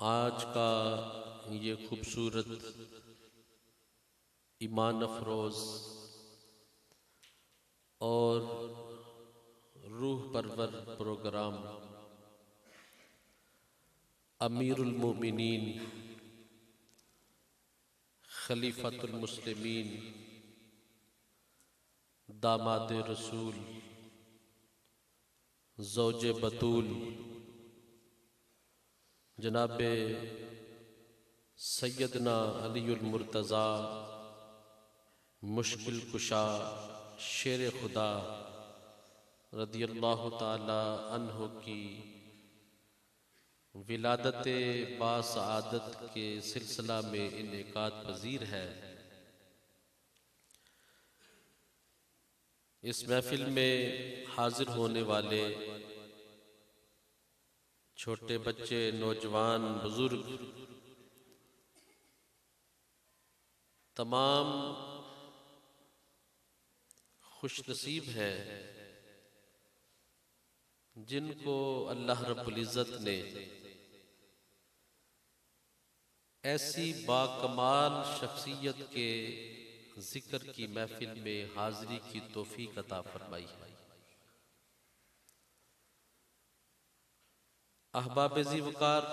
आज का ये खूबसूरत ईमान अफरोज और रूह परवर प्रोग्राम अमीरुल मोमिनीन खलीफतुल मुस्लिमीन दामाद रसूल ज़ौजे बतूल जनाबे सैयदना अलीउल मुर्तज़ा मुश्किल कुशा शेर खुदा रदियल्लाहु ताला अन्हो की विलादत बासआदत के सिलसिला में इनेकाद पजीर है। इस महफिल में हाजिर होने वाले छोटे बच्चे, नौजवान, बुजुर्ग, तमाम खुशनसीब हैं जिनको अल्लाह रब्बुल इज़्ज़त ने ऐसी बाकमाल शख्सियत के जिक्र की महफिल में हाजिरी की तौफीक अता फरमाई है। अहबाब ज़ीवकार,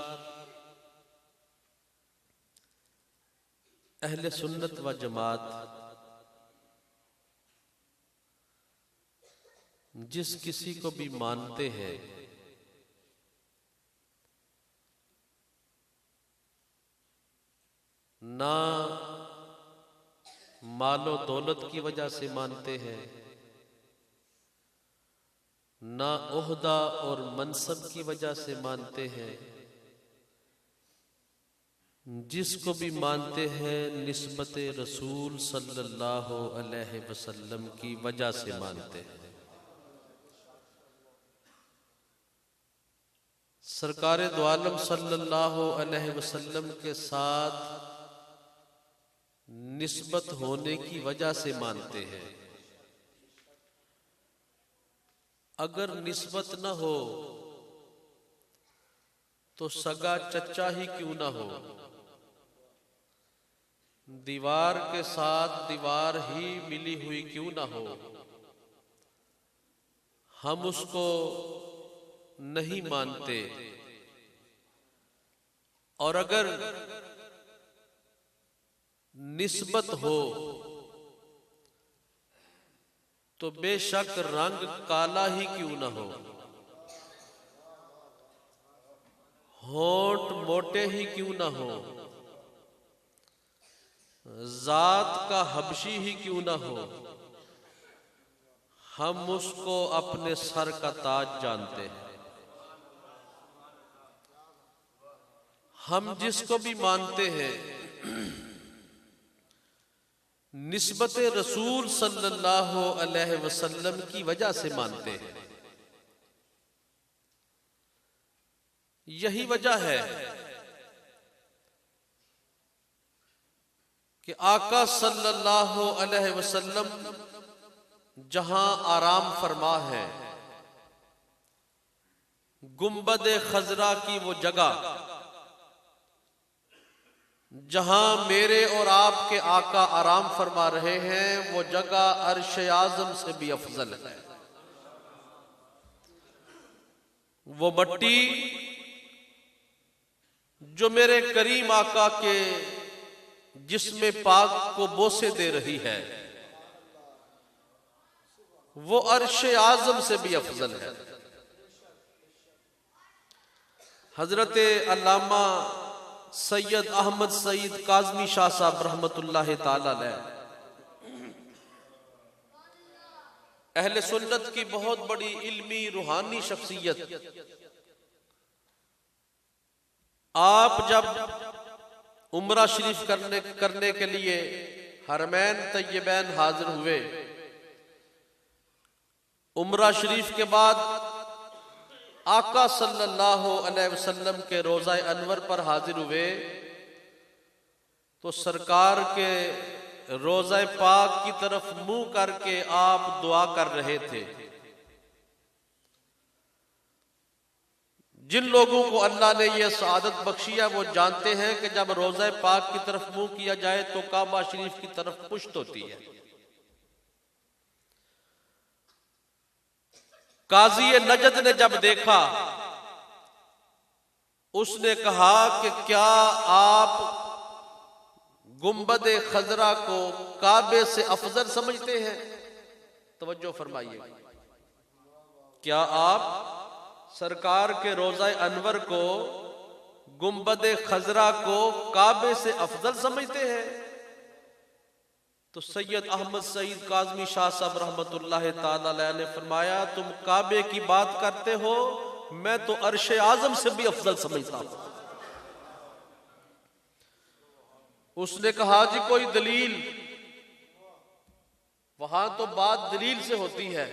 अहले सुन्नत व जमात जिस किसी को भी मानते हैं ना मालो दौलत की वजह से मानते हैं, ना ओहदा और मनसब की वजह से मानते हैं, जिसको भी मानते हैं निस्बत रसूल सल्लल्लाहु अलैहि वसल्लम की वजह से मानते हैं। सरकारे दो आलम सल्लल्लाहु अलैहि वसल्लम के साथ निस्बत होने की वजह से मानते हैं। अगर निस्बत न हो तो सगा चचा ही क्यों ना हो, दीवार के साथ दीवार ही मिली हुई क्यों ना हो, हम उसको नहीं मानते। और अगर निस्बत हो तो बेशक रंग काला ही क्यों ना हो, होंठ मोटे ही क्यों ना हो, जात का हबशी ही क्यों ना हो, हम उसको अपने सर का ताज जानते हैं। हम जिसको भी मानते हैं निस्बत रसूल सल्लल्लाहु अलैहि वसल्लम की वजह से मानते हैं। यही वजह है कि आका सल्लल्लाहु अलैहि वसल्लम जहां आराम फरमा है, गुंबद खजरा की वो जगह जहां मेरे और आपके आका आराम फरमा रहे हैं, वो जगह अर्श आज़म से भी अफजल है। वो मट्टी जो मेरे करीम आका के जिस्म पाक को बोसे दे रही है, वो अर्श आज़म से भी अफजल है। हजरत अल्लामा सैयद अहमद सईद काज़मी शाह साहब रहमतुल्लाह ताला अलैह अहले सुन्नत की बहुत बड़ी इल्मी रूहानी शख्सियत, आप जब उम्रा शरीफ करने के लिए हरमैन तय्यबैन हाजिर हुए, उम्रा शरीफ के बाद आका सल्लल्लाहु अलैहि वसल्लम के रोज़ा अनवर पर हाजिर हुए तो सरकार के रोज़ा पाक की तरफ मुंह करके आप दुआ कर रहे थे। जिन लोगों को अल्लाह ने यह सआदत बख्शी है वो जानते हैं कि जब रोज़ा पाक की तरफ मुंह किया जाए तो काबा शरीफ की तरफ पुश्त होती है। काजी नजद ने जब देखा, उसने कहा कि क्या आप गुंबद खजरा को काबे से अफजल समझते हैं? तवज्जो फरमाइए, क्या आप सरकार के रोज़ा अनवर को, गुंबद खजरा को काबे से अफजल समझते हैं? तो सैयद अहमद सईद काज़मी शाह साहब रहमतुल्लाह ताला अलैह ने फरमाया, तुम काबे की बात करते हो, मैं तो अर्शे आजम से भी अफजल समझता हूं। उसने कहा, जी कोई दलील? वहां तो बात दलील से होती है।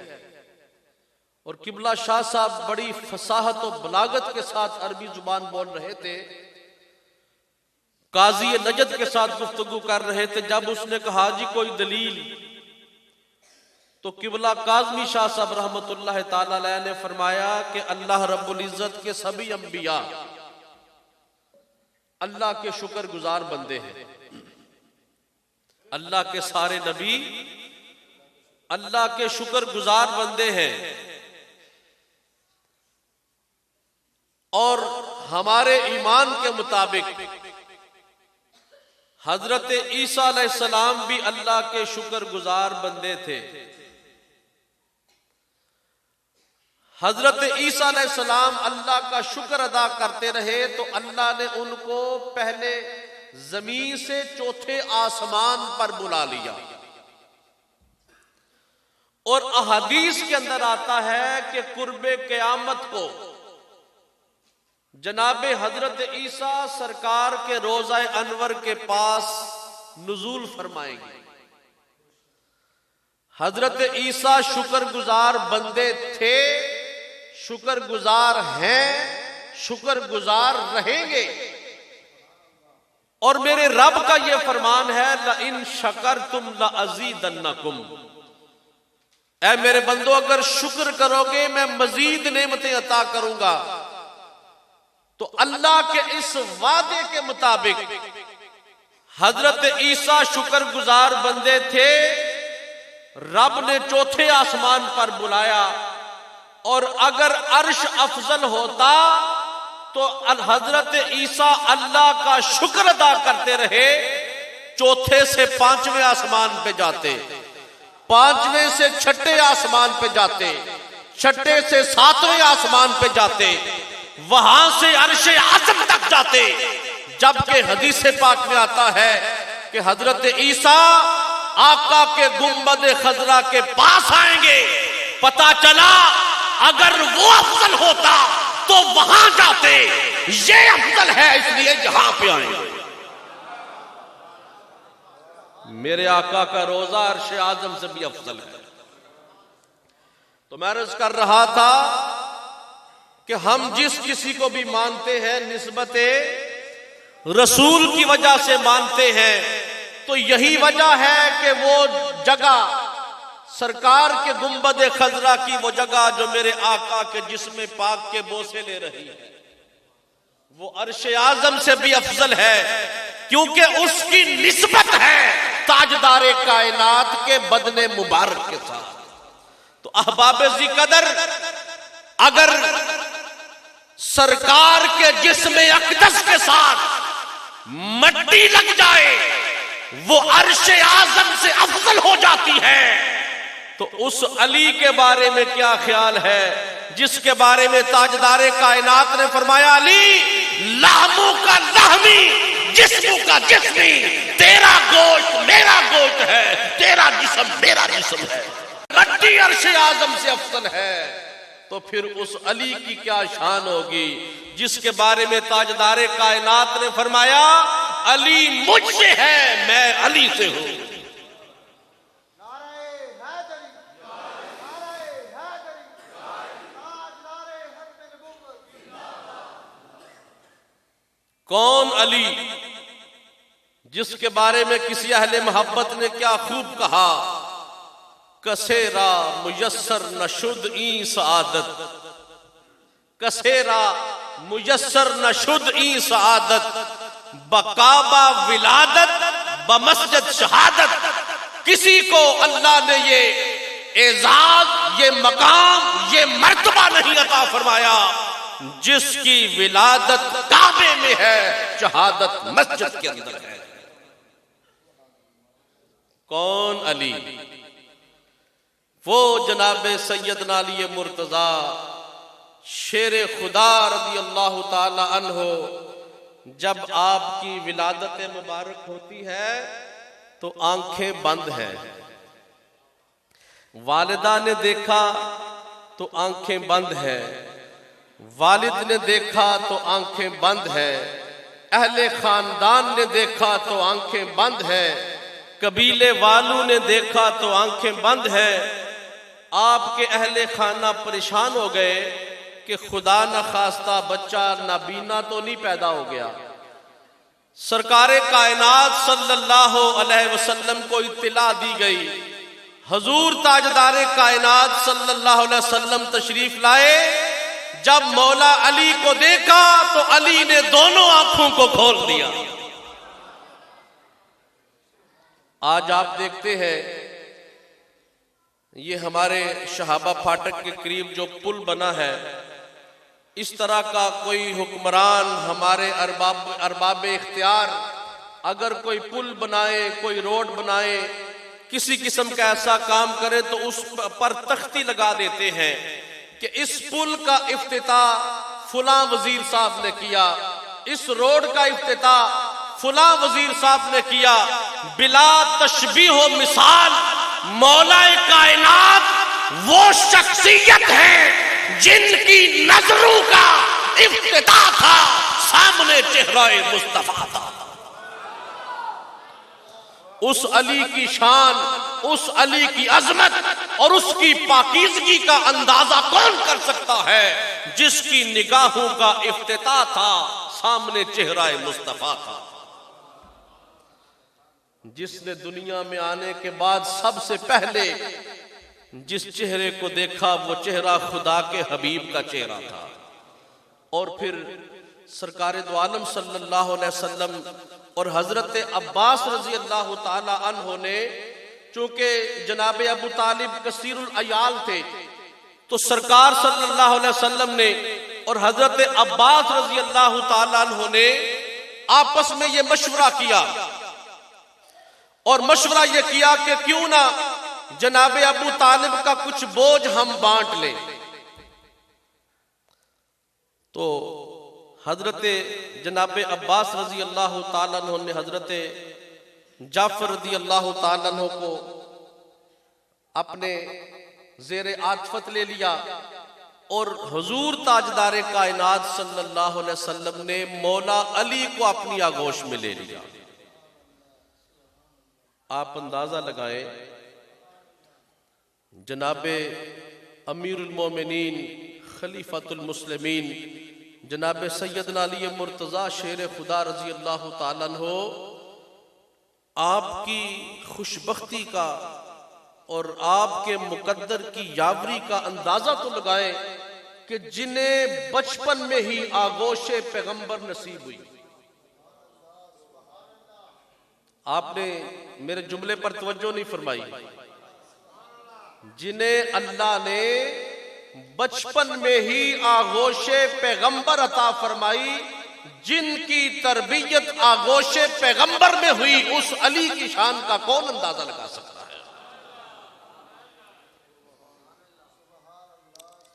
और किबला शाह साहब बड़ी फसाहत और बलागत के साथ अरबी जुबान बोल रहे थे, काजी नजद के साथ गुफ्तगू कर रहे थे। जब उसने कहा, जी कोई दलील, तो किबला काज़मी शाह साहब रहमतुल्लाह ताला अलैह ने फरमाया कि अल्लाह रब्बुल इज्जत के सभी अंबिया अल्लाह के शुक्रगुजार बंदे हैं। अल्लाह के सारे नबी अल्लाह के शुक्रगुजार बंदे हैं। और हमारे ईमान के मुताबिक हजरत ईसा अलैहिस्सलाम भी अल्लाह के शुक्रगुजार बंदे थे। हजरत ईसा अलैहिस्सलाम अल्लाह का शुक्र अदा करते रहे तो अल्लाह ने उनको पहले जमीन से चौथे आसमान पर बुला लिया। और अहादीस के अंदर आता है कि कुर्बे क़यामत को जनाबे हजरत ईसा सरकार के रोज़ा अनवर के पास नुज़ूल फरमाएंगे। हजरत ईसा शुक्रगुजार बंदे थे, शुक्रगुजार हैं, शुक्रगुजार रहेंगे। और मेरे रब का यह फरमान है, ला इन शकरतुम ला अज़ीदन्नकुम, ऐ मेरे बंदो अगर शुक्र करोगे मैं मजीद नेमतें अता करूंगा। तो अल्लाह के इस वादे के मुताबिक हजरत ईसा शुक्रगुजार बंदे थे। रब ने चौथे आसमान पर बुलाया और अगर अर्श अफजल होता तो हजरत ईसा अल्लाह का शुक्र अदा करते रहे, चौथे से पांचवें आसमान पे जाते, पांचवें से छठे आसमान पे जाते, छठे से सातवें आसमान पे जाते, वहां से अर्शे आज़म तक जाते। जबकि हदीस पाक में आता है कि हजरत ईसा आका के गुंबद खजरा के पास आएंगे। पता चला अगर वो अफजल होता तो वहां जाते, ये अफजल है इसलिए यहां पे आएंगे। मेरे आका का रोजा अर्शे आज़म से भी अफजल है। तो मैं अर्ज कर रहा था कि हम जिस किसी को भी मानते हैं निस्बते रसूल की वजह से मानते हैं, तो यही वजह है कि वो जगह सरकार के गुंबद खजरा की वो जगह जो मेरे आका के जिस्म पाक के बोसे ले रही है, वो अर्शे आज़म से भी अफजल है, क्योंकि उसकी निस्बत है ताजदारे कायनात के बदने मुबारक के साथ। तो अहबाब ज़ी कदर, अगर सरकार के जिस्म अक़दस के साथ मट्टी लग जाए वो अर्शे आज़म से अफजल हो जाती है, तो उस अली के बारे में क्या ख्याल है जिसके बारे में ताजदारे कायनात ने फरमाया, अली लाहमों का लाहमी, जिस्मों का जिस्मी, तेरा गोश्त मेरा गोश्त है, तेरा जिस्म मेरा जिस्म है। मट्टी अर्शे आज़म से अफजल है, तो फिर उस अली की क्या शान होगी जिसके बारे में ताजदारे कायनात ने फरमाया, अली मुझसे है मैं अली से हूं। कौन अली जिसके बारे में किसी अहले मोहब्बत ने क्या खूब कहा, कसेरा मुयस्सर नशुद ई सआदत, कसेरा मुयस्सर न शुद ई सआदत बकाबा विलादत बमस्जिद शहादत। किसी को अल्लाह ने ये एजाज, ये मकाम, ये मर्तबा नहीं अता फरमाया जिसकी विलादत काबे में है, शहादत मस्जिद के अंदर है। कौन? अली। वो जनाबे सैयदना अली मुर्तजा शेर खुदा रज़ी अल्लाह ताला अन्हो, जब आपकी विलादत मुबारक होती है तो आंखें बंद हैं। वालिदा ने देखा तो आंखें बंद हैं, वालिद ने देखा तो आंखें बंद हैं, अहले खानदान ने देखा तो आंखें बंद हैं, कबीले वालों ने देखा तो आंखें बंद हैं। आपके अहले खाना परेशान हो गए कि खुदा न खास्ता बच्चा नाबीना तो नहीं पैदा हो गया। सरकारे कायनात सल्लल्लाहु अलैहि वसल्लम को इत्तिला दी गई, हजूर ताजदारे कायनात सल्लल्लाहु अलैहि वसल्लम तशरीफ लाए। जब मौला अली को देखा तो अली ने दोनों आंखों को खोल दिया। आज आप देखते हैं ये हमारे शहाबा फाटक के करीब जो पुल बना है, इस तरह का कोई हुक्मरान, हमारे अरबाब इख्तियार अगर कोई पुल बनाए, कोई रोड बनाए, किसी किस्म का ऐसा काम करे तो उस पर तख्ती लगा देते हैं कि इस पुल का इफ्तिताह फुला वजीर साहब ने किया, इस रोड का इफ्तिताह फुला वजीर साहब ने किया। बिला तशबीह हो मिसाल मौलाए कायनात वो शख्सियत है जिनकी नजरों का इफ्तिताह था, सामने चेहरा-ए मुस्तफा था। उस अली की शान, उस अली की अजमत और उसकी पाकीज़गी का अंदाजा कौन कर सकता है जिसकी निगाहों का इफ्तिताह था, सामने चेहरा-ए मुस्तफा था। जिसने दुनिया में आने के बाद सबसे पहले जिस चेहरे को देखा वो चेहरा खुदा के हबीब का चेहरा था। और फिर सरकार दो आलम सल्लल्लाहु अलैहि वसल्लम और हजरत अब्बास रजी अल्लाह ताला अन्हो ने, चूंकि जनाबे अबू तालिब कसीरुल अयाल थे, तो सरकार सल्लल्लाहु अलैहि वसल्लम ने और हजरत अब्बास रजी अल्लाह ताला अन्हो ने आपस में ये मशवरा किया और मशवरा ये किया कि क्यों ना जनाबे अबू तालिब का कुछ बोझ हम बांट लें। तो हजरत जनाबे अब्बास रजी अल्लाह ताला अन्हु ने हजरत जाफर रजी अल्लाह ताला अन्हु को अपने जेरे आतफत ले लिया और हुजूर ताजदारे कायनात सल्लल्लाहु अलैहि वसल्लम ने मौला अली को अपनी आगोश में ले लिया। आप अंदाजा लगाएं, जनाबे अमीरुल मोमिनीन खलीफतुल मुस्लिमीन जनाबे सैयदना अली मुर्तजा शेर खुदा रजी अल्लाह ताला अन्हु, आपकी खुशबख्ती का और आपके मुकद्दर की यावरी का अंदाजा तो लगाएं कि जिन्हें बचपन में ही आगोशे पैगंबर नसीब हुई। आपने मेरे जुमले पर तवज्जो नहीं फरमाई। जिन्हें अल्लाह ने बचपन में ही आगोशे पैगंबर अता फरमाई, जिनकी तरबियत आगोशे पैगंबर में हुई, उस अली की शान का कौन अंदाजा लगा सकता है।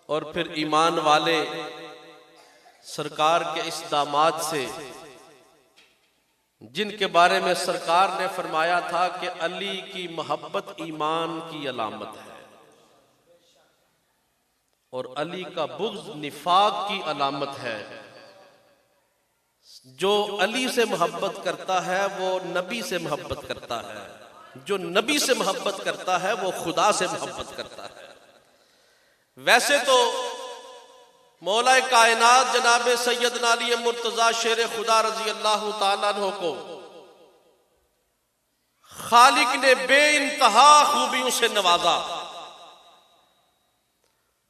और फिर ईमान वाले सरकार के इस दामाद से, जिनके बारे में सरकार ने फरमाया था कि अली की मोहब्बत ईमान की अलामत है और अली का बुग़्ज़ निफाक की अलामत है। जो अली से मोहब्बत करता है वो नबी से मोहब्बत करता है, जो नबी से मोहब्बत करता है वो खुदा से मोहब्बत करता है। वैसे तो मौलाए कायनात जनाबे सैयदना अली मुर्तजा शेर खुदा रजी अल्लाह ताला अन्हु को खालिक ने बेइंतहा खूबियों से नवाजा।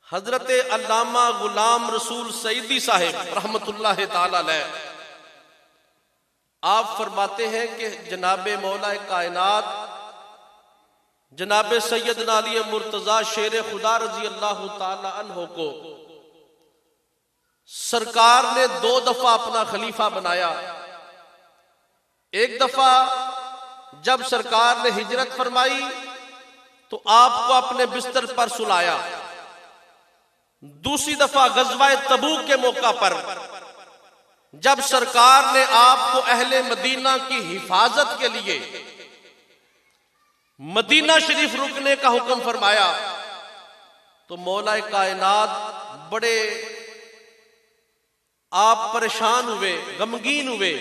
हजरत अल्लामा गुलाम रसूल सईदी साहिब रहमतुल्लाह ताला अलैह, आप फरमाते हैं कि जनाबे मौला कायनात जनाबे सैयदना अली मुर्तजा शेर खुदा रजी अल्लाह ताला अन्हो को सरकार ने 2 दफा अपना खलीफा बनाया। एक दफा जब सरकार ने हिजरत फरमाई तो आपको अपने बिस्तर पर सुलाया। दूसरी दफा गज़वा तबूक के मौका पर जब सरकार ने आपको अहले मदीना की हिफाजत के लिए मदीना शरीफ रुकने का हुक्म फरमाया तो मौला कायनात बड़े आप परेशान हुए, गमगीन हुए।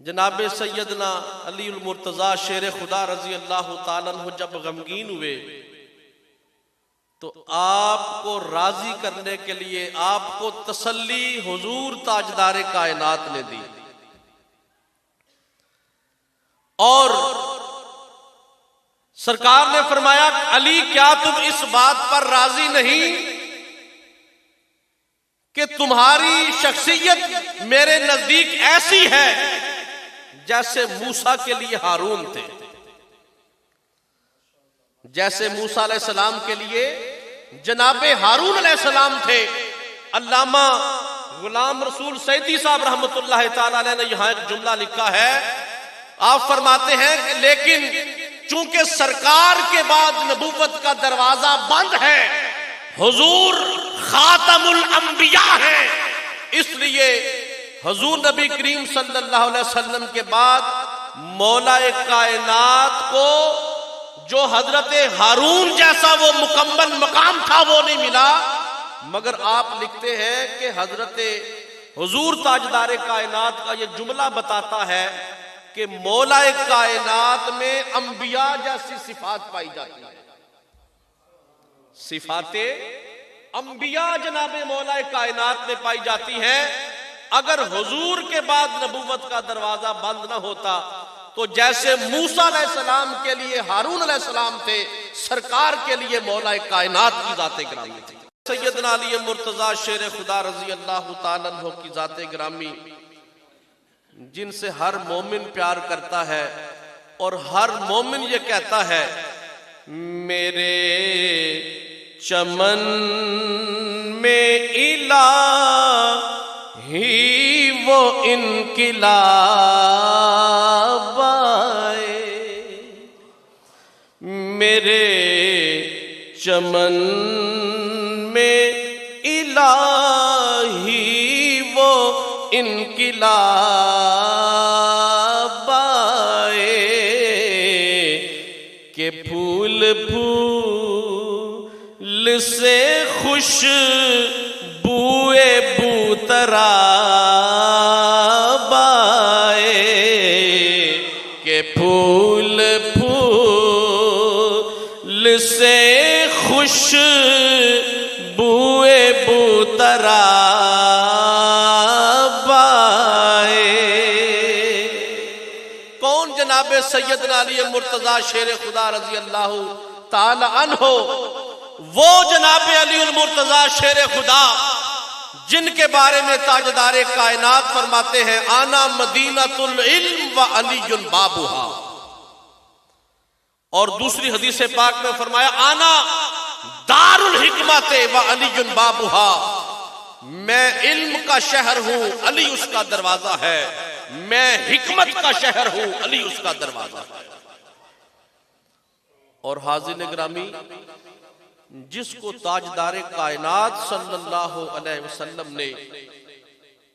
जनाबे सैयदना अली मुर्तजा शेर खुदा रजी अल्लाह ताला अन्हु जब गमगीन हुए तो आपको राजी करने के लिए आपको तसल्ली हुजूर ताजदार कायनात ने दी और सरकार ने फरमाया, अली क्या तुम इस बात पर राजी नहीं कि तुम्हारी शख्सियत मेरे नजदीक ऐसी है जैसे मूसा के लिए हारून थे, जैसे मूसा अलैहिस्सलाम के लिए जनाबे हारून अलैहिस्सलाम थे। अल्लामा गुलाम रसूल सईदी साहब रहमतुल्लाह ताला अलैह ने यहां एक जुमला लिखा है। आप फरमाते हैं कि लेकिन चूंकि सरकार के बाद नबूवत का दरवाजा बंद है, हुजूर खातमुल अंबिया है, इसलिए हुजूर नबी करीम सल्लल्लाहु अलैहि वसल्लम के बाद मौला कायनात को जो हजरत हारून जैसा वो मुकम्मल मकाम था वो नहीं मिला। मगर आप लिखते हैं कि हजरत हुजूर ताजदार कायनात का ये जुमला बताता है कि मौला कायनात में अंबिया जैसी सिफात पाई जाती है। सिफाते अंबिया जनाबे मौला कायनात में पाई जाती है। अगर हुजूर के बाद नबूवत का दरवाजा बंद न होता तो जैसे मूसा अलैहिस्सलाम के लिए हारून अलैहिस्सलाम थे, सरकार के लिए मौला कायनात की जाते गिरामी थी। सैयदना अली मुर्तजा शेर खुदा रजी अल्लाह ताला अन्हु की जाते गिरामी, जिनसे हर मोमिन प्यार करता है और हर मोमिन ये कहता है, मेरे चमन में इलाही वो इनकिलाब आए, मेरे चमन में इलाही वो इनकिलाब आए के फूल फूल से खुश बुए बूतरा बाए के फूल फूल से खुश बुए बूतरा बाए। कौन जनाबे सैयदना अली मुर्तजा शेर खुदा रजी अल्लाह ताला अन्हो, वो जनाबे अली मुर्तजा शेर खुदा जिनके बारे में ताजदारे कायनात फरमाते हैं, आना मदीनतुल इल्म व अलीयुन बाबुहा। और दूसरी हदीस पाक में फरमाया, आना दारुल हिकमत व अलीयुन बाबुहा, मैं इल्म का शहर हूं, अली उसका दरवाजा है। मैं हिकमत का शहर हूं, अली उसका दरवाजा है। और हाज़िर ग्रामी, जिसको ताजदारे कायनात सल्लल्लाहु अलैहि वसल्लम ने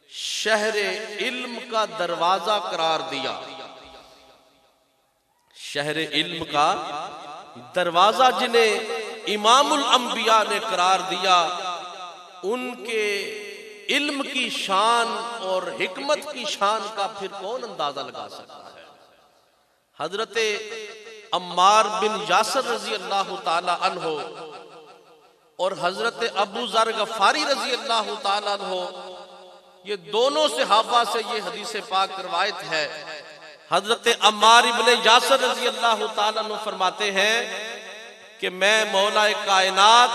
शहरे इल्म का दरवाजा करार दिया, शहरे इल्म का दरवाजा जिन्हें इमामुल अंबिया ने करार दिया, उनके इल्म की शान और हिकमत की शान का फिर कौन अंदाजा लगा सकता है। हजरत अम्मार बिन यासर रजी अल्लाह ताला अन्हो और हजरत अबू जर गफारी रजी अल्लाह ताला अन्हो, ये दोनों सहाबा से ये हदीस पाक रवायत है। हजरत अम्मार इब्ने यासर रजी अल्लाह ताला अन्हो फरमाते हैं कि मैं मौला कायनात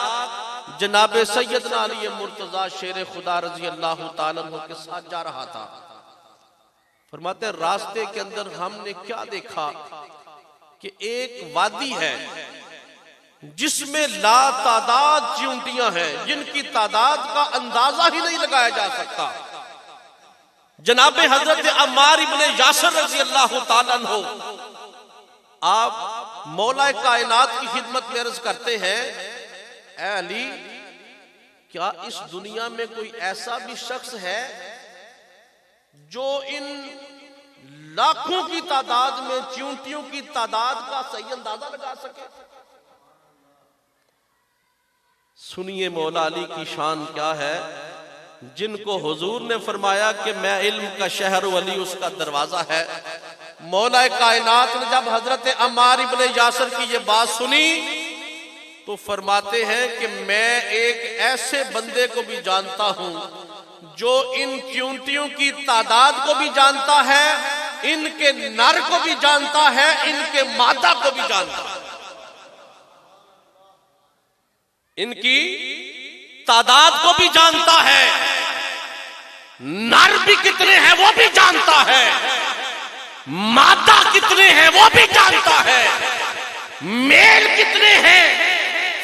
जनाब सैयदना अली मुर्तजा शेर खुदा रजी अल्लाह तआला अन्हु के साथ जा रहा था। फरमाते हैं रास्ते के अंदर हमने क्या देखा कि एक वादी है जिसमें लातादाद चींटियां हैं जिनकी तादाद का अंदाजा ही नहीं लगाया जा सकता। जनाब हजरत अम्मार इब्ने यासिर रजी अल्लाह तआला अन्हु आप मौला कायनात की खिदमत में अर्ज करते हैं, ऐ अली क्या इस दुनिया में कोई ऐसा भी शख्स है जो इन लाखों की तादाद में चींटियों की तादाद का सही अंदाजा लगा सके? सुनिए मौला अली की शान क्या है, जिनको हुजूर ने फरमाया कि मैं इल्म का शहर वली उसका दरवाजा है। मौला कायनात ने जब हजरत अम्मार इब्ने यासिर की ये बात सुनी तो फरमाते हैं कि मैं एक ऐसे बंदे को भी जानता हूं जो इन चींटियों की तादाद को भी जानता है, इनके नर को भी जानता है, इनके मादा को भी जानता है। इनकी तादाद को भी जानता है, नर भी कितने हैं वो भी जानता है, मादा कितने हैं वो भी जानता है, मेल कितने हैं,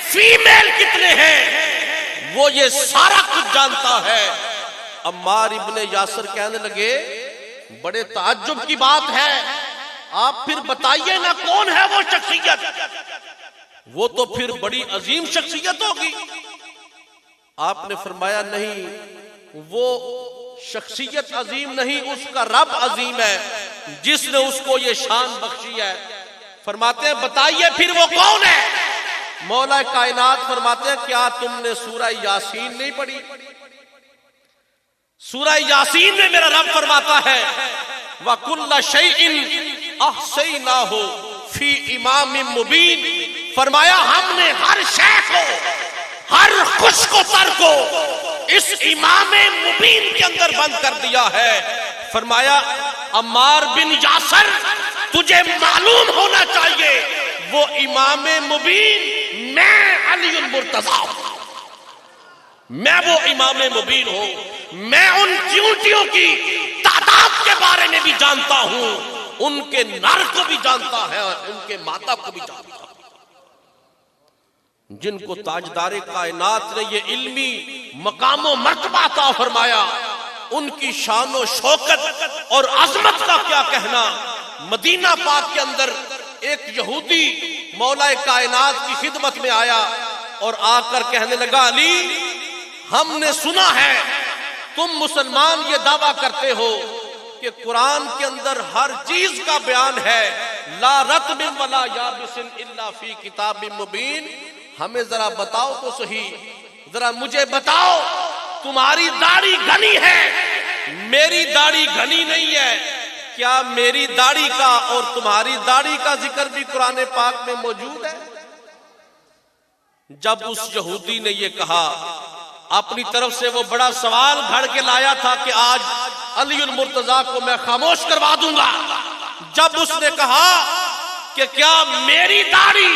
फीमेल कितने हैं, वो ये सारा कुछ जानता है। अम्मार इब्ने यासिर कहने लगे बड़े ताज्जुब की बात है, आप फिर बताइए ना कौन है वो शख्सियत, वो तो फिर बड़ी अजीम शख्सियत होगी। आपने फरमाया नहीं, वो शख्सियत अजीम नहीं, उसका रब अजीम है जिसने उसको ये शान बख्शी है। फरमाते हैं बताइए फिर वो कौन है? मौला कायनात फरमाते हैं क्या तुमने सूरह यासीन नहीं पढ़ी? सूरह यासीन में मेरा रब फरमाता है वकुल्ला शैइन अहसैनाहु फी इमामिम मुबीन। फरमाया हमने हर शय को, हर खुश को तर को इस इमामे मुबीन के अंदर बंद कर दिया है। फरमाया अम्मार बिन यासिर तुझे मालूम होना चाहिए वो इमामे मुबीन मैं अलीउल मुर्तजा हूं, मैं वो इमामे मुबीन हूं। मैं उन चींटियों की तादाद के बारे में भी जानता हूं, उनके नर को भी जानता है और उनके मादा को भी जानता है। जिनको ताजदारे कायनात ने ये इल्मी मकामो मर्तबा अता फरमाया, उनकी शानो शौकत और अजमत का क्या कहना। मदीना पाक के अंदर एक यहूदी मौला कायनात की खिदमत में आया और आकर कहने लगा अली हमने सुना है तुम मुसलमान ये दावा करते हो कि कुरान के अंदर हर चीज का बयान है, ला रत्बिन वला याबिसिन इल्ला फी किताबिन मुबीन। हमें जरा बताओ तो सही, जरा मुझे बताओ, तुम्हारी दाढ़ी घनी है, मेरी दाढ़ी घनी नहीं है, क्या मेरी दाढ़ी का और तुम्हारी दाढ़ी का जिक्र भी कुरान पाक में मौजूद है? जब उस यहूदी ने यह कहा, अपनी तरफ से वो बड़ा सवाल घड़ के लाया था कि आज अलीउल मुर्तजा को मैं खामोश करवा दूंगा। जब उसने कहा कि क्या मेरी दाढ़ी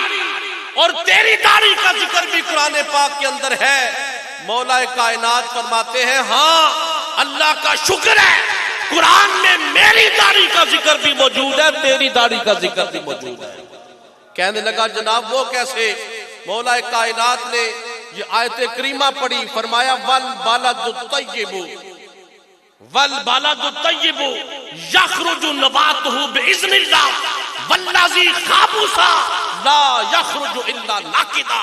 और तेरी दाढ़ी का जिक्र भी कुरान पाक के अंदर है, मौला कायनात फरमाते हैं हाँ अल्लाह का शुक्र है कुरान में मेरी दाढ़ी का जिक्र भी मौजूद है, तेरी दाढ़ी का जिक्र भी मौजूद है। कहने लगा जनाब वो कैसे? मौला कायनात ने ये आयत करीमा पढ़ी, फरमाया वल बालदु तय्यिबु यखरुजु नबातुहु बिइज़्निल्लाह वल्लज़ी खाबुसा ला यखरुजु इल्ला नाकिदा।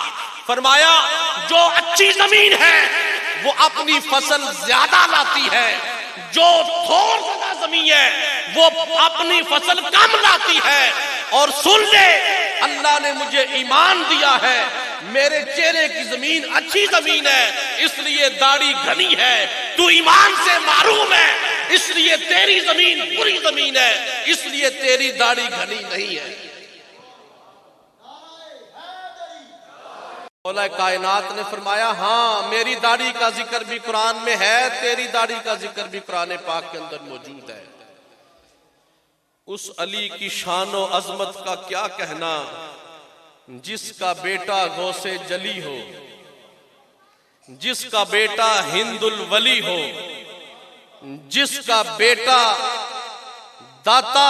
फरमाया जो अच्छी जमीन है वो अपनी फसल ज्यादा लाती है, जो थोड़ा जमीन है वो अपनी फसल कम लाती है। और सुन ले, अल्लाह ने मुझे ईमान दिया है, मेरे चेहरे की जमीन अच्छी जमीन है इसलिए दाढ़ी घनी है, तू ईमान से मारूम है इसलिए तेरी जमीन बुरी जमीन है, इसलिए तेरी दाढ़ी घनी नहीं है। मौला कायनात ने फरमाया हाँ मेरी दाढ़ी का जिक्र भी कुरान में है, तेरी दाढ़ी का जिक्र भी कुरान पाक के अंदर मौजूद है। उस अली की शान और अजमत का क्या कहना जिसका बेटा गौसे जली हो, जिसका बेटा हिंदुल वली हो, जिसका बेटा दाता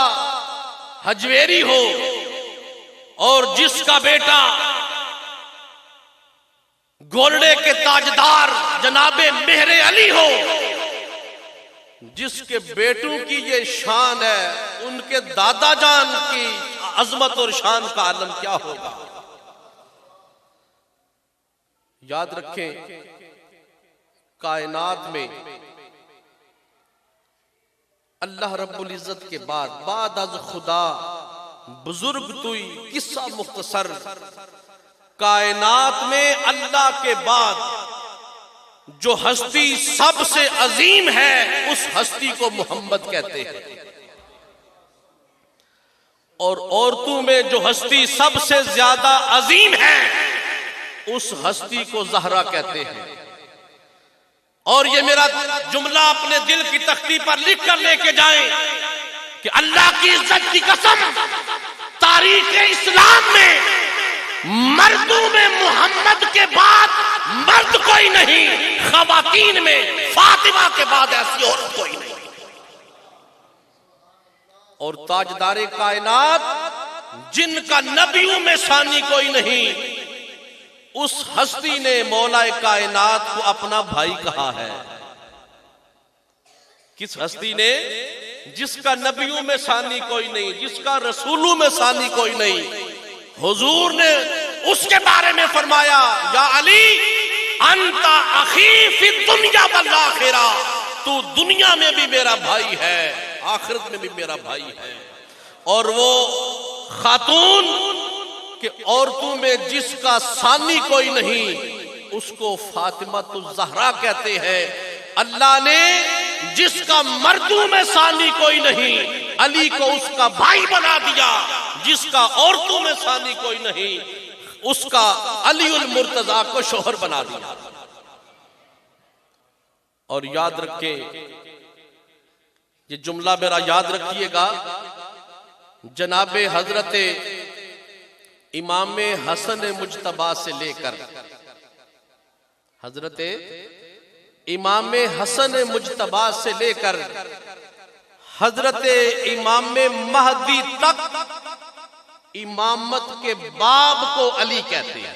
हजवेरी हो, और जिसका बेटा गोरडे के ताजदार जनाबे मेहरे अली हो, जिसके बेटों की ये शान है, उनके दादा जान की अजमत और शान का आलम क्या होगा। याद रखें, कायनात में अल्लाह रब्बुल इज्जत के बाद अज खुदा बुजुर्ग तुई किस्सा मुख्तसर, कायनात में अल्लाह के बाद जो हस्ती सबसे अजीम है, उस हस्ती को मोहम्मद कहते हैं। और औरतों में जो हस्ती सबसे ज्यादा अजीम है, उस हस्ती को ज़हरा कहते हैं। और ये मेरा जुमला अपने दिल की तख्ती पर लिख कर लेके जाएं कि अल्लाह की इज्जत की कसम, तारीख इस्लाम में मर्दों में मोहम्मद के बाद मर्द कोई नहीं, खवातीन में फातिमा के बाद ऐसी औरत कोई नहीं। और ताजदारे कायनात जिनका नबियों में सानी कोई नहीं, उस हस्ती ने मौलाए कायनात को अपना भाई कहा है। किस हस्ती ने? जिसका नबियों में सानी कोई नहीं, जिसका रसूलों में सानी कोई नहीं। हुजूर ने उसके बारे में फरमाया, या अली अंता अखी फी दुनिया वल आखिरा, तू दुनिया में भी मेरा भाई है, आखिरत में भी मेरा भाई है। और वो खातून कि औरतों में जिसका सानी कोई नहीं, उसको फातिमा तो ज़हरा कहते हैं। अल्लाह ने जिसका मर्दों में सानी कोई नहीं, अली को उसका भाई बना दिया। जिसका औरतों में सानी कोई नहीं, उसका अलीउल मुर्तजा को शोहर बना दिया। और याद रखें, ये जुमला मेरा याद रखिएगा, जनाबे हजरत इमाम हसन मुज्तबा से लेकर हजरत इमाम हसन मुज्तबा से लेकर हजरत इमाम महदी तक इमामत के बाब को अली कहते हैं।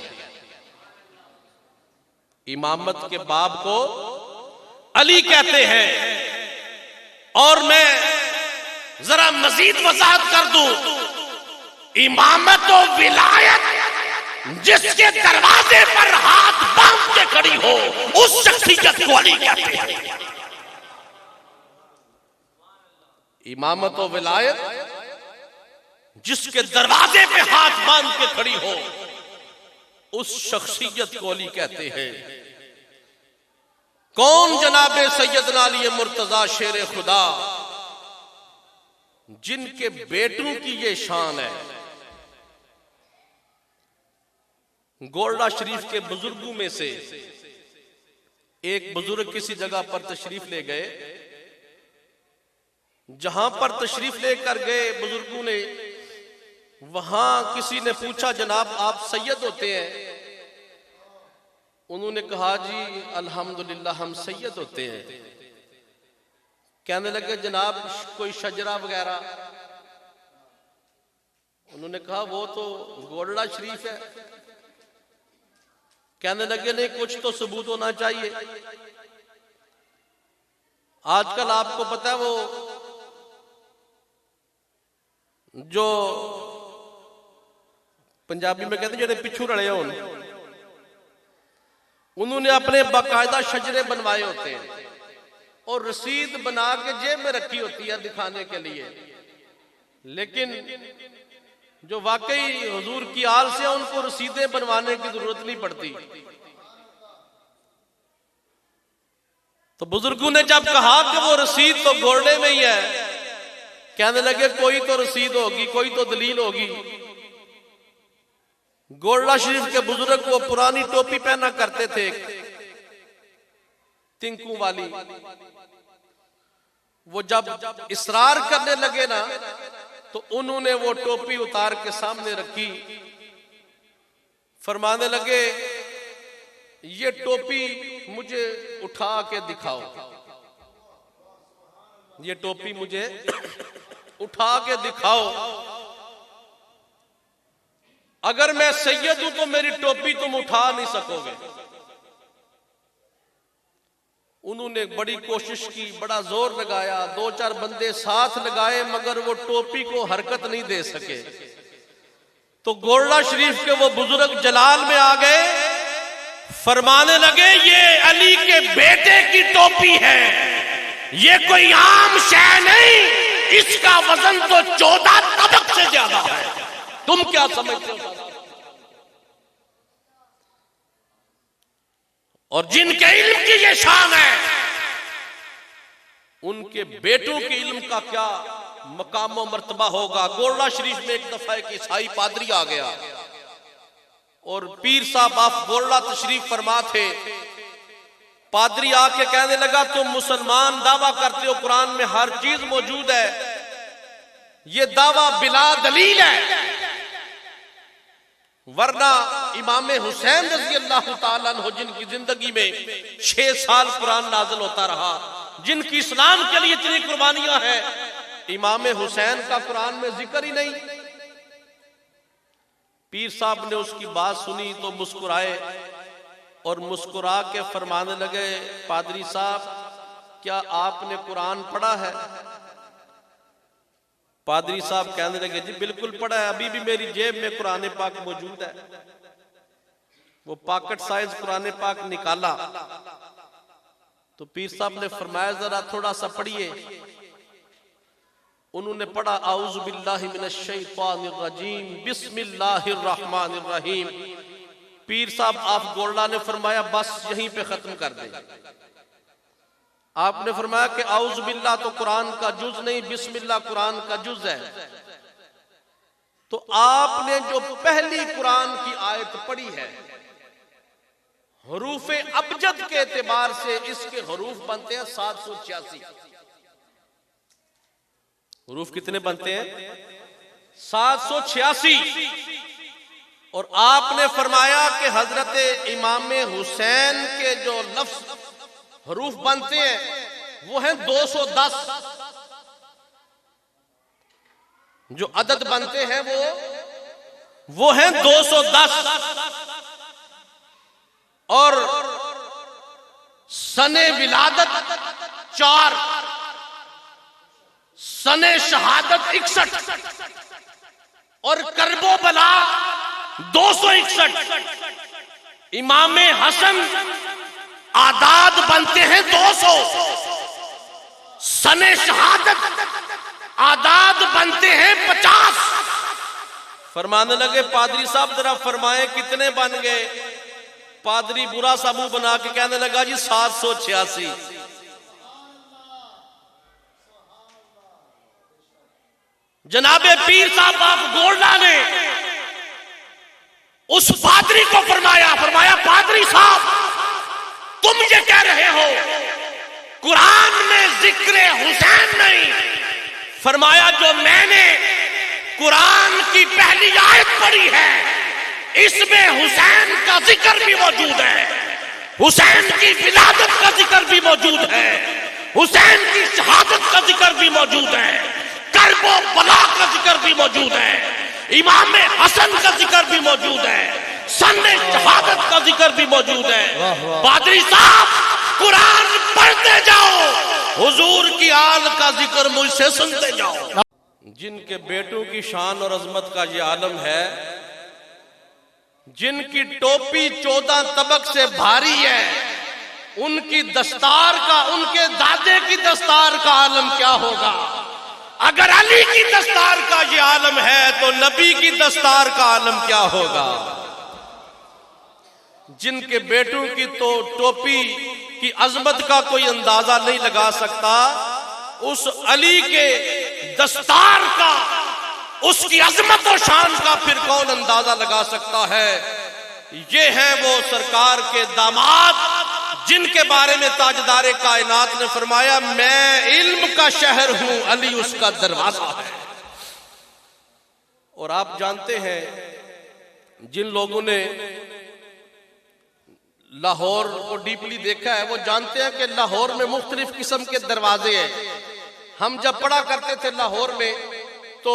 इमामत के बाब को अली कहते हैं। और मैं जरा मजीद वजाहत कर दूं, इमामत और विलायत जिसके दरवाजे पर हाथ बांध के खड़ी हो, उस शख्सियत को अली कहते हैं। इमामत और विलायत जिसके दरवाजे पे हाथ बांध के खड़ी हो, उस शख्सियत को अली कहते हैं। कौन? जनाबे सैयदना अली मुर्तजा शेर खुदा, जिनके बेटों की ये शान है। गोरडा शरीफ के बुजुर्गों में से एक बुजुर्ग किसी जगह पर तशरीफ ले गए। जहां पर तशरीफ लेकर गए बुजुर्गों ने, वहां किसी ने पूछा, जनाब आप सैयद होते हैं? उन्होंने कहा, जी अल्हम्दुलिल्लाह हम सैयद होते हैं। कहने लगे, जनाब कोई शजरा वगैरह? उन्होंने कहा, वो तो गोरडा शरीफ है। कहने लगे, नहीं कुछ तो सबूत होना चाहिए। आजकल आपको पता है वो जो पंजाबी में कहते हैं जेडे पिछू रले हो, उन्होंने अपने बाकायदा शजरे बनवाए होते हैं और रसीद बना के जेब में रखी होती है दिखाने के लिए। लेकिन जो वाकई हुजूर की आल से उनको रसीदें बनवाने की जरूरत नहीं पड़ती। तो बुजुर्गों ने जब कहा कि वो रसीद तो गोरडे में ही है, कहने लगे कोई तो रसीद होगी, कोई तो दलील होगी। गोरडा शरीफ के बुजुर्ग वो पुरानी टोपी पहना करते थे, तिंकू वाली। वो जब इसरार करने लगे ना, तो उन्होंने वो टोपी उतार के सामने रखी फरमाने लगे ये टोपी मुझे उठा के दिखाओ, ये टोपी मुझे उठा के दिखाओ, अगर मैं सैयद हूं तो मेरी टोपी तुम उठा नहीं सकोगे। उन्होंने बड़ी कोशिश की, बड़ा जोर लगाया, 2-4 बंदे साथ लगाए, मगर वो टोपी को हरकत नहीं दे सके। तो गोरला शरीफ के वो बुजुर्ग जलाल में आ गए, फरमाने लगे ये अली के बेटे की टोपी है, ये कोई आम शय नहीं, इसका वजन तो 14 तबक से ज्यादा है। तुम क्या समझते हो? और जिनके इल्म की ये शान है, उनके बेटों के इल्म का क्या मकाम व मर्तबा होगा। गोरला शरीफ में एक दफा एक ईसाई पादरी आ गया और पीर साहब आप गोरला तशरीफ फरमा थे। पादरी आके कहने लगा तुम मुसलमान दावा करते हो कुरान में हर चीज मौजूद है, ये दावा बिला दलील है, वरना इमाम हुसैन रज़ी अल्लाह ताला अन्हु जिनकी जिंदगी में 6 साल कुरान नाज़िल होता रहा, जिनकी इस्लाम के लिए इतनी कुर्बानियां हैं, इमाम हुसैन का कुरान में जिक्र ही नहीं। पीर साहब ने उसकी बात सुनी तो मुस्कुराए और मुस्कुरा के फरमाने लगे पादरी साहब क्या आपने कुरान पढ़ा है? पादरी साहब कहने लगे जी बिल्कुल पढ़ा है, अभी भी मेरी जेब में कुरान पाक मौजूद है। वो पॉकेट साइज कुरान पाक निकाला तो पीर साहब ने फरमाया जरा थोड़ा सा पढ़िए। उन्होंने पढ़ा आऊज़ु बिल्लाहि मिनश शैतानिर रजीम बिस्मिल्लाहिर रहमानिर रहीम। पीर साहब आप गोरला ने फरमाया बस यहीं पे खत्म कर दे। आपने फरमाया कि आऊज़ु बिल्लाह तो कुरान का जुज नहीं, बिस्मिल्लाह कुरान का जुज है। तो आपने जो पहली कुरान की आयत पढ़ी है, हरूफ अबजद के एतबार से इसके हरूफ बनते हैं 786। हरूफ कितने बनते हैं? 786। और आपने फरमाया कि हजरत इमाम हुसैन के जो लफ्ज हरूफ बनते हैं वो हैं 210। जो अदद बनते हैं वो हैं 210। और सने विलादत 4, सने शहादत 61 और करबो बला 261। इमाम हसन आदाद बनते हैं 200, सने शहादत आदाद बनते हैं 50। फरमाने लगे पादरी साहब जरा फरमाए कितने बन गए? पादरी बुरा सा मुंह बना के कहने लगा जी 786। जनाबे पीर साहब आप गोरला ने उस पादरी को फरमाया पादरी साहब तुम ये कह रहे हो कुरान में जिक्र हुसैन नहीं। फरमाया जो मैंने कुरान की पहली आयत पढ़ी है इसमें हुसैन का जिक्र भी मौजूद है, हुसैन की विलादत का जिक्र भी मौजूद है, हुसैन की शहादत का जिक्र भी मौजूद है, करबो बला का जिक्र भी मौजूद है, इमाम हसन का जिक्र भी मौजूद है, सन्ने शहादत का जिक्र भी मौजूद है। पादरी साहब कुरान पढ़ते जाओ, हुजूर की आल का जिक्र मुझसे सुनते जाओ। जिनके बेटों की शान और अजमत का ये आलम है, जिनकी टोपी 14 तबक से भारी है, उनकी दस्तार का, उनके दादे की दस्तार का आलम क्या होगा? अगर अली की दस्तार का ये आलम है तो नबी की दस्तार का आलम क्या होगा? जिनके बेटों की तो टोपी की अजमत का कोई अंदाजा नहीं लगा सकता, उस अली के दस्तार का, उसकी अजमत और शान का फिर कौन अंदाजा लगा सकता है? ये है वो सरकार के दामाद जिनके बारे में ताजदारे कायनात ने फरमाया मैं इल्म का शहर हूं, अली उसका दरवाजा है। और आप जानते हैं जिन लोगों ने लाहौर को डीपली देखा है वो जानते हैं कि लाहौर में मुख्तलिफ किस्म के दरवाजे हैं। हम जब पढ़ा करते थे लाहौर में तो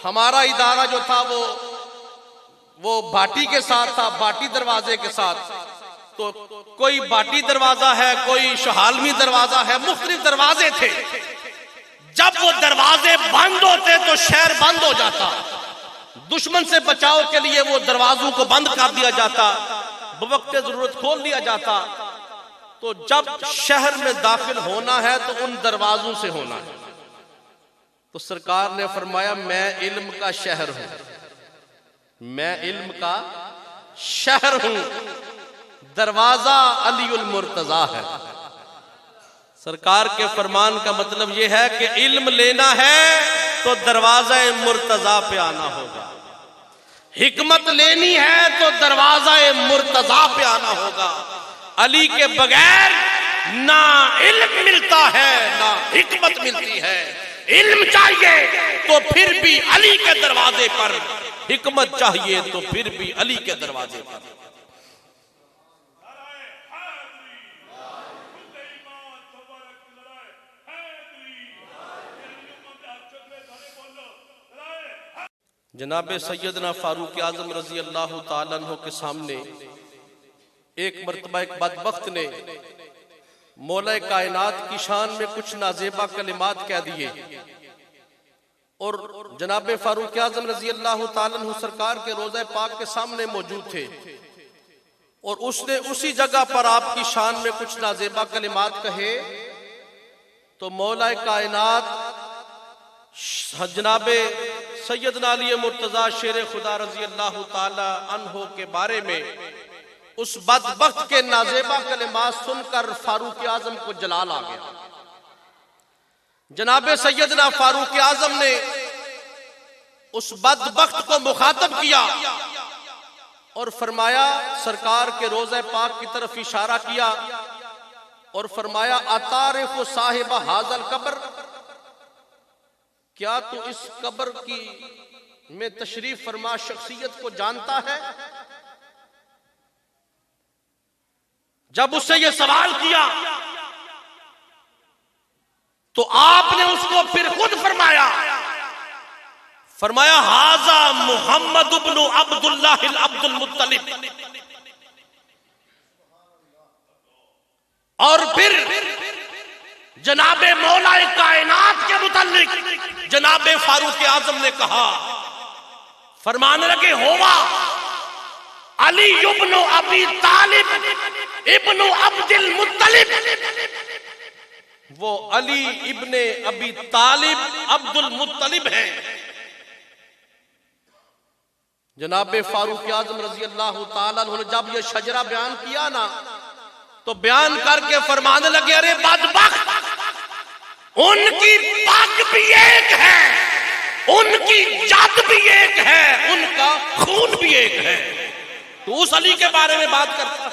हमारा इदारा जो था वो भाटी के साथ था, भाटी दरवाजे के साथ। तो कोई भाटी दरवाजा है, कोई शहालमी दरवाजा है, मुख्तलिफ दरवाजे थे। जब वो दरवाजे बंद होते तो शहर बंद हो जाता। दुश्मन से बचाव के लिए वो दरवाजों को बंद कर दिया जाता, बवक्त जरूरत खोल दिया जाता। तो जब शहर में दाखिल होना है तो उन दरवाजों से होना है। तो सरकार ने फरमाया मैं इल्म का शहर हूं, मैं इल्म का शहर हूं, दरवाजा अलीउल मुर्तजा है। सरकार के फरमान का मतलब यह है कि इल्म लेना है तो दरवाजा मुर्तजा पे आना होगा, हिकमत लेनी है तो दरवाजा मुर्तजा पे आना होगा। अली के बगैर ना इल्म मिलता है ना हिकमत मिलती है। इल्म चाहिए तो फिर भी अली के दरवाजे पर, हिकमत चाहिए तो फिर भी अली के दरवाजे पर। जनाबे सैयदना फारूक आजम रजी अल्लाह ताला अन्हु के सामने एक मरतबा एक बदबख्त ने मौला कायनात की शान में कुछ नाजेबा कलिमात कह दिए और जनाबे फारूक आजम रजी अल्लाह ताला अन्हु सरकार के रोज़ा पाक के सामने मौजूद थे और उसने उसी जगह पर आपकी शान में कुछ नाजेबा कलिमात कहे तो मौला कायनात जनाबे सैयदना अली मुर्तजा शेर खुदा रजी अल्लाह ताला अन्हो के बारे में उस बदबख्त के नाजेबा कलिमात सुनकर फारूक आजम को जलाल आ गया। जनाबे सैयदना फारूक आजम ने उस बदबख्त को मुखातब किया और फरमाया, सरकार के रोज़े पाक की तरफ इशारा किया और फरमाया अतारिफ साहिब हाजल कब्र, क्या तू इस कब्र की में तशरीफ फरमा शख्सियत को जानता है? जब उससे यह सवाल किया तो आपने उसको फिर खुद फरमाया हाजा मुहम्मद इब्न अब्दुल्लाह अब्दुल मुत्तलिब। और फिर जनाबे मौला कायनात के मुताल्लिक जनाबे फारूक आजम ने कहा, फरमाने लगे होवा अली इब्न अबी तालिब इब्न अब्दुल मुत्तलिब, वो अली इब्ने अबी तालिब अब्दुल मुत्तलिब हैं। जनाबे फारूक आजम रजी अल्लाह ताला उन्होंने जब ये शजरा बयान किया ना तो बयान करके फरमाने लगे, अरे बदबख्त, उनकी पग भी एक है, उनकी जात भी एक है, उनका खून भी एक है। तो उस अली के बारे में बात करता है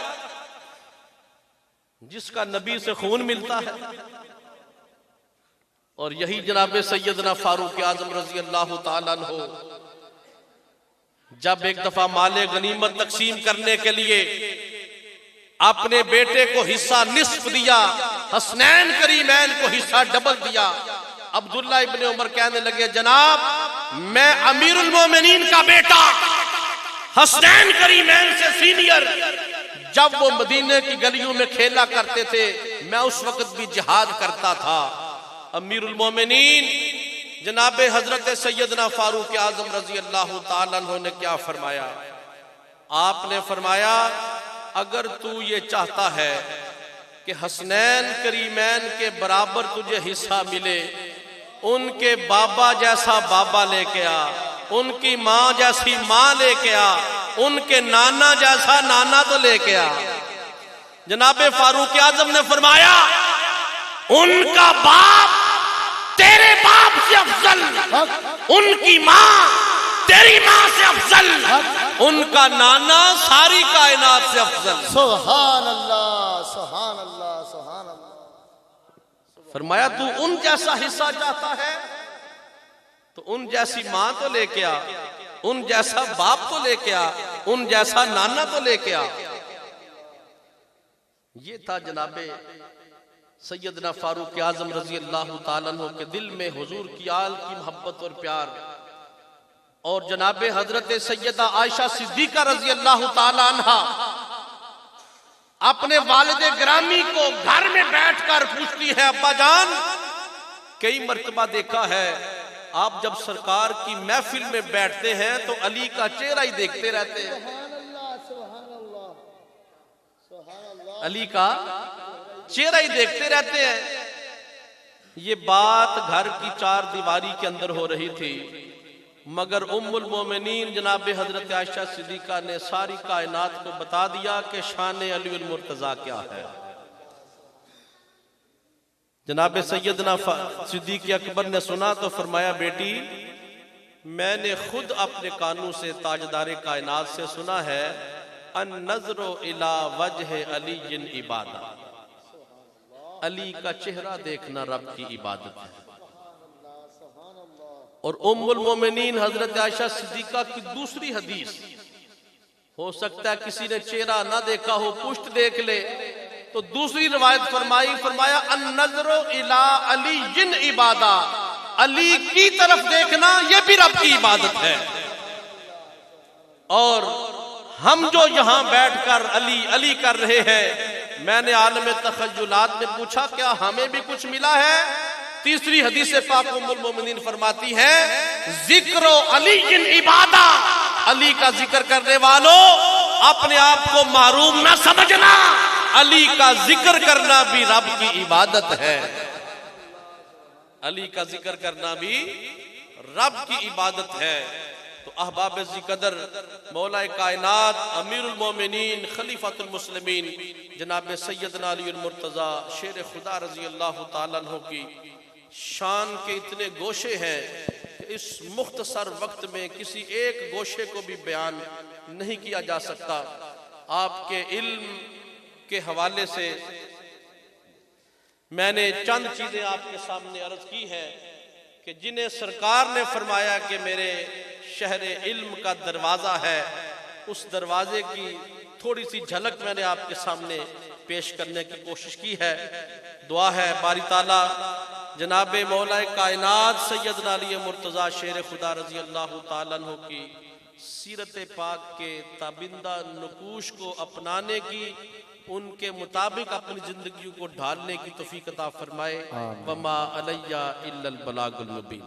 जिसका नबी से खून मिलता है। और यही जनाबे सैयदना फारूक आजम रजी अल्लाह ताला अन्हु जब एक दफा माले गनीमत तकसीम करने के लिए अपने बेटे को हिस्सा निस्फ दिया, हसनैन करीमैन को हिस्सा डबल दिया। अब्दुल्ला इब्ने उमर कहने लगे, जनाब मैं अमीरुल मोमिनीन का बेटा हसनैन करीमैन से सीनियर, जब वो मदीने की गलियों में खेला करते थे मैं उस वक्त भी जिहाद करता था। अमीरुल मोमिनीन जनाबे हजरत सैयदना फारूक आजम रजी अल्लाह ताला अन्हु ने क्या फरमाया? आपने फरमाया, अगर तू ये चाहता है कि हसनैन करीमैन के बराबर तुझे हिस्सा मिले, उनके बाबा जैसा बाबा लेके आ, उनकी माँ जैसी माँ लेके आ, उनके नाना जैसा नाना तो लेके आ। जनाबे फारूक आजम ने फरमाया, उनका बाप तेरे बाप से अफजल, उनकी माँ तेरी माँ से अफजल, उनका नाना सारी कायनात से अफजल। सुभान अल्लाह, सुभान अल्लाह, सुभान अल्लाह। फरमाया तू उन जैसा हिस्सा चाहता है तो उन जैसी माँ तो लेके आ, उन जैसा बाप तो लेके आ, उन जैसा नाना तो लेके आ। ये था जनाबे सैयदना फारूक आजम रजी अल्लाह ताला अन्हु के दिल में हुजूर की आल की मोहब्बत और प्यार। और जनाबे हजरत सैयदा आयशा सिद्दीका रजी अल्लाह ताला अन्हा अपने वालिद ग्रामी को घर में बैठकर पूछती है, अब्बा जान कई मर्तबा देखा है आप जब सरकार की महफिल में बैठते हैं तो अली का चेहरा ही देखते रहते हैं, अली का चेहरा ही देखते रहते हैं। ये बात घर की चार दीवारी के अंदर हो रही थी, मगर उम्मुल मोमिनीन जनाबे हजरत आयशा सिद्दीका ने सारी कायनात को बता दिया कि शान अली अल मुर्तजा क्या है। जनाबे सैयदना सिद्दीक अकबर ने सुना तो फरमाया, बेटी मैंने खुद अपने कानों से ताजदारे कायनात से सुना है, अन नजरो इला वजह अली जिन इबादा, अली का चेहरा देखना रब की इबादत है। और उम्मुल मोमिनीन हजरत आयशा सिद्दीका की दूसरी हदीस, हो सकता है किसी ने चेहरा ना देखा हो, पुष्ट देख ले, तो दूसरी रिवायत फरमाया अन नजरो इला अली जिन इबादा, अली की तरफ देखना यह भी रब की इबादत है। और हम जो यहां बैठकर अली अली कर रहे हैं, मैंने आलम तखय्युलात में पूछा क्या हमें भी कुछ मिला है? तीसरी हदीस पाक उम्मुल मोमिनीन फरमाती है, जिक्रो अली जिन इबादा, अली का जिक्र करने वालों अपने आप को मारूम ना समझना, अली का जिक्र करना भी रब की इबादत है। अली का जिक्र करना भी रब की इबादत है। तो अहबाब ज़िकदर मौला कायनात अमीरुल मोमिनीन खलीफतुल मुस्लिमीन जनाब सैयदना अली अल मुर्तजा शेर खुदा रजी अल्लाह ताला अन्हु की शान के इतने गोशे हैं कि इस मुख्तसर वक्त में किसी एक गोशे को भी बयान नहीं किया जा सकता। आपके इल्म के हवाले से मैंने चंद चीजें आपके सामने अर्ज की है कि जिन्हें सरकार ने फरमाया कि मेरे शहर इल्म का दरवाजा है, उस दरवाजे की थोड़ी सी झलक मैंने आपके सामने पेश करने की कोशिश की है। दुआ है बारी ताला जनाबे मौला कायनात सैयदना अली मुर्तजा शेर खुदा रजी अल्लाह ताला अन्हु की सीरत पाक के ताबिंदा नुकूश को अपनाने की, उनके मुताबिक अपनी जिंदगी को ढालने की तौफीक अता फरमाए। वमा अलैया इल्लल बलागुल मुबीन।